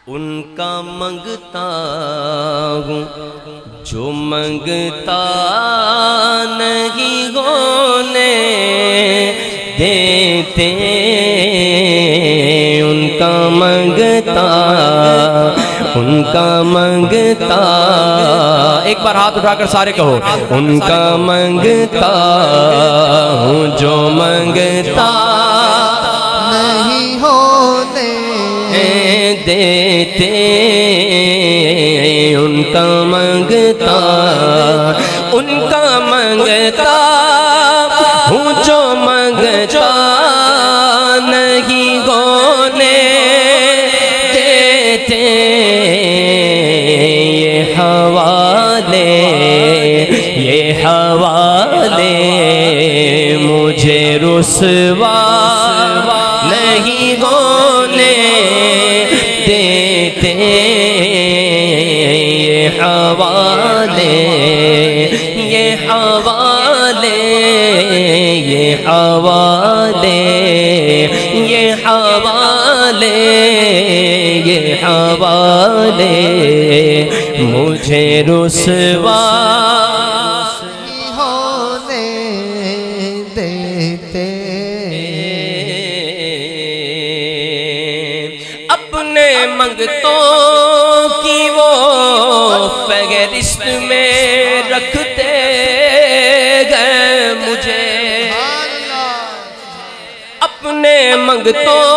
ان کا منگتا ہوں جو منگتا نہیں ہونے دیتے، ان کا منگتا ایک بار ہاتھ اٹھا کر سارے کہو، ان کا منگتا ہوں جو منگتا نہیں ہونے دیتے، ان کا منگتا ہوں جو منگتا نہیں ہونے دیتے، یہ حوالے مجھے رسوا نہیں ہونے دیتے، یہ حوالے مجھے رسوا نہیں ہونے دیتے، اپنے منگتوں کی وہ فہرست میں رکھتے گئے مجھے، اپنے منگتوں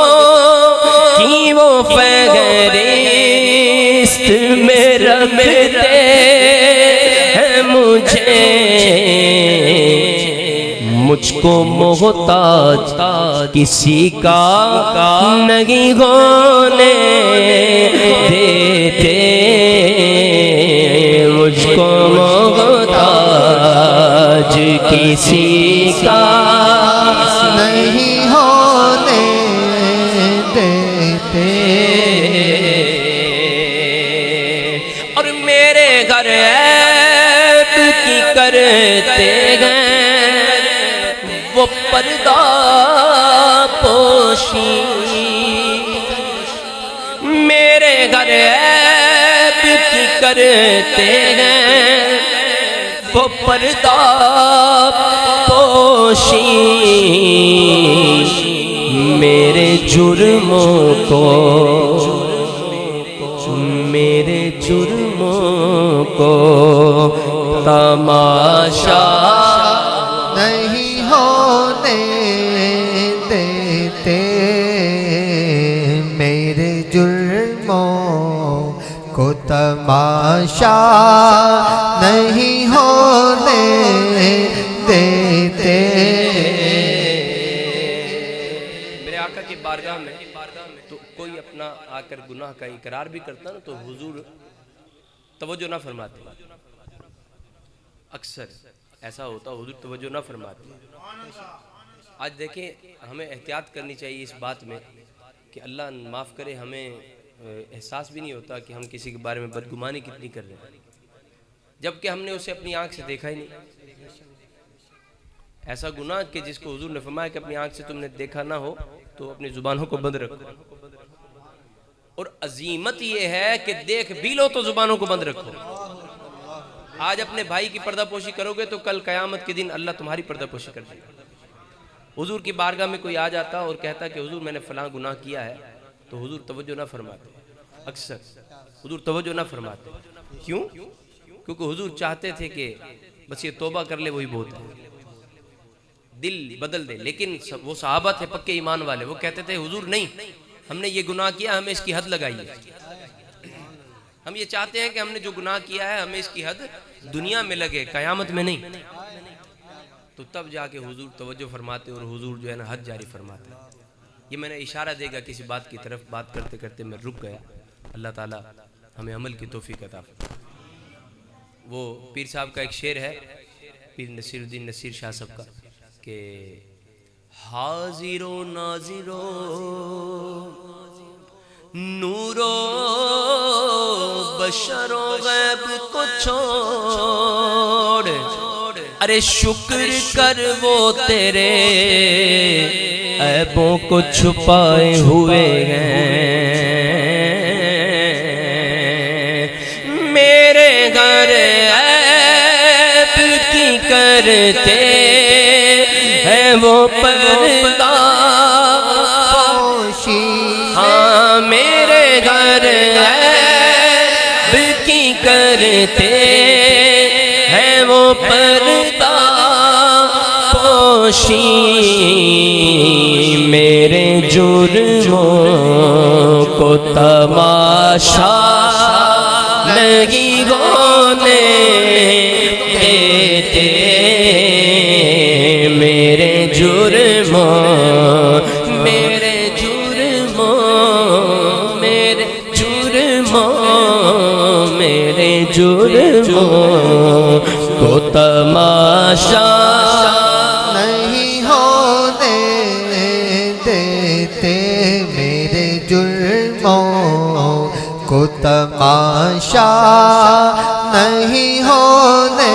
کی وہ فہرست میں رکھتے ہیں مجھے، مجھ کو محتاج کسی کا نہیں ہونے دیتے، مجھ کو محتاج کسی کا نہیں ہونے دیتے، اور میرے گھر عیب کی کرتے گئے وہ پردہ پوشی، میرے گھر عیب کی کرتے گئے وہ پردہ پوشی، میرے جرموں کو تماشا نہیں ہونے دیتے، میرے جرموں کو تماشا نہیں ہونے دیتے، میرے آقا کی بارگاہ میں تو کوئی اپنا آ کر گناہ کا اقرار بھی کرتا نا تو حضور توجہ نہ فرماتے، اکثر ایسا ہوتا حضور توجہ نہ فرماتے۔ آج دیکھیں ہمیں احتیاط کرنی چاہیے اس بات میں کہ اللہ معاف کرے، ہمیں احساس بھی نہیں ہوتا کہ ہم کسی کے بارے میں بدگمانی کتنی کر رہے ہیں، جبکہ ہم نے اسے اپنی آنکھ سے دیکھا ہی نہیں۔ ایسا گناہ کہ جس کو حضور نے فرمایا کہ اپنی آنکھ سے تم نے دیکھا نہ ہو تو اپنی زبانوں کو بند رکھو، اور عظیمت یہ ہے کہ دیکھ بھی لو تو زبانوں کو بند رکھو۔ آج اپنے بھائی کی پردہ پوشی کرو گے تو کل قیامت کے دن اللہ تمہاری پردہ پوشی کر دے گا۔ حضور کی بارگاہ میں کوئی آ جاتا اور کہتا کہ حضور میں نے فلاں گناہ کیا ہے تو حضور توجہ نہ فرماتے، اکثر حضور توجہ نہ فرماتے۔ کیوں؟ کیونکہ حضور چاہتے تھے کہ بس یہ توبہ کر لے وہی بہت ہے، دل بدل دے۔ لیکن وہ صحابہ تھے پکے ایمان والے، وہ کہتے تھے حضور نہیں، ہم نے یہ گناہ کیا، ہمیں اس کی حد لگائیے۔ ہم یہ چاہتے ہیں کہ ہم نے جو گناہ کیا ہے ہمیں اس کی حد دنیا میں لگے، قیامت میں نہیں۔ تو تب جا کے حضور توجہ فرماتے اور حضور جو ہے نا حد جاری فرماتے۔ یہ میں نے اشارہ دے گا کسی بات کی طرف، بات کرتے کرتے میں رک گیا۔ اللہ تعالیٰ ہمیں عمل کی توفیق عطا فرمائے۔ وہ پیر صاحب کا ایک شعر ہے، پیر نصیر الدین نصیر شاہ صاحب کا، کہ حاضر و ناظر و نور و بشر و غیب کو چھوڑ، ارے شکر کر وہ تیرے عیبوں کو چھپائے ہوئے ہیں، کرتے ہیں وہ پردہ پوشی ہاں میرے گھر عیب کی کرتے ہیں وہ پردہ پوشی میرے جرموں کو تماشا نہیں ہونے دیتے میرے جرموں کو تماشا نہیں ہونے دیتے میرے جرموں کو تماشا نہیں ہونے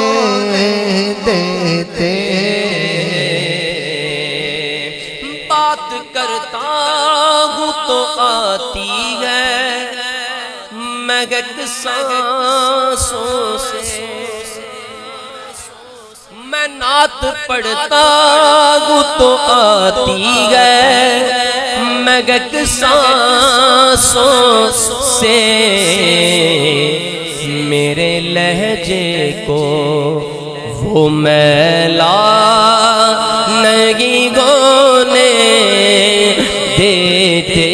دیتے بات کرتا ہوں تو آتی ہے مہک سانسوں سے میں نعت پڑھتا ہوں تو آتی ہے مہک سانسوں سے میرے لہجے کو وہ میلا نہیں ہونے دیتے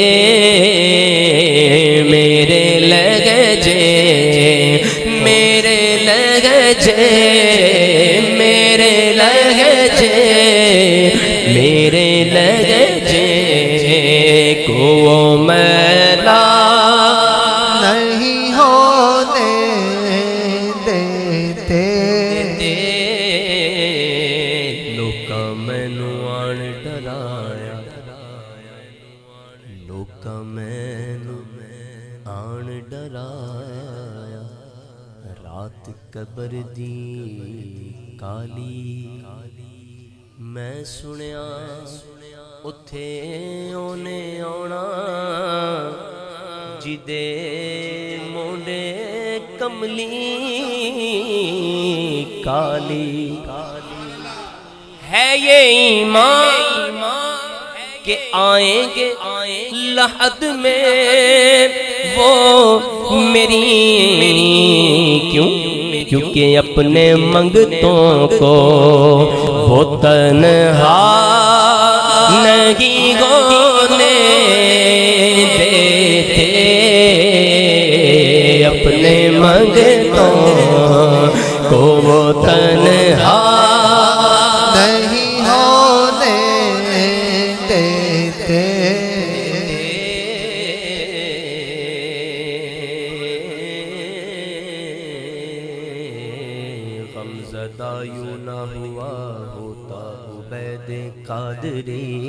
میرے لہجے کو وہ میلا نہیں ہونے دیتے لوکاں مینوں آن ڈرایا لوکاں مینوں آن ڈرایا رات قبر دی کالی میں سنیا اتھے اونے آنا جدے مونڈے کملی کالی ہے یہ ایمان کہ آئیں گے لحد میں وہ میری کیونکہ اپنے منگتوں کو وہ تنہا نہیں ہونے دیتے اپنے منگتوں کو وہ تنہا نہیں ہونے دیتے غمزدہ یوں نہ ہوا ہوتا عبید قادری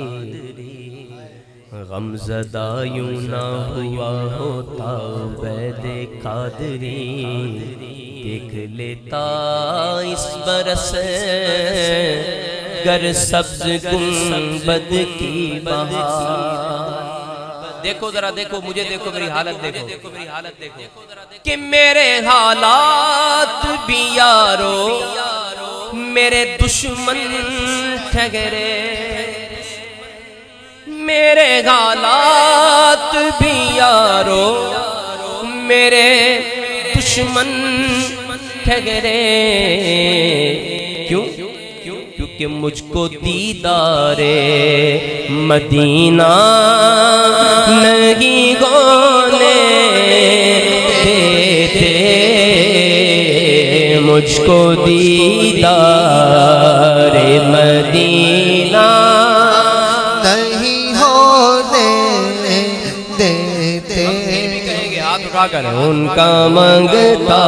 غمزدہ یوں نہ ہوا ہوتا عبید قادری دیکھ لیتا اس برس گر سبز گنبد کی بہار دیکھو ذرا دیکھو مجھے دیکھو میری حالت دیکھو کہ میرے حالات بھی یارو میرے دشمن ٹھہرے میرے حالات بھی یارو میرے دشمن ٹھہرے کیونکہ مجھ کو دیدار مدینہ نہیں ہونے دیتے مجھ کو دیدار مدینہ نہیں ہونے دیتے ہاتھ اٹھا کر ان کا منگتا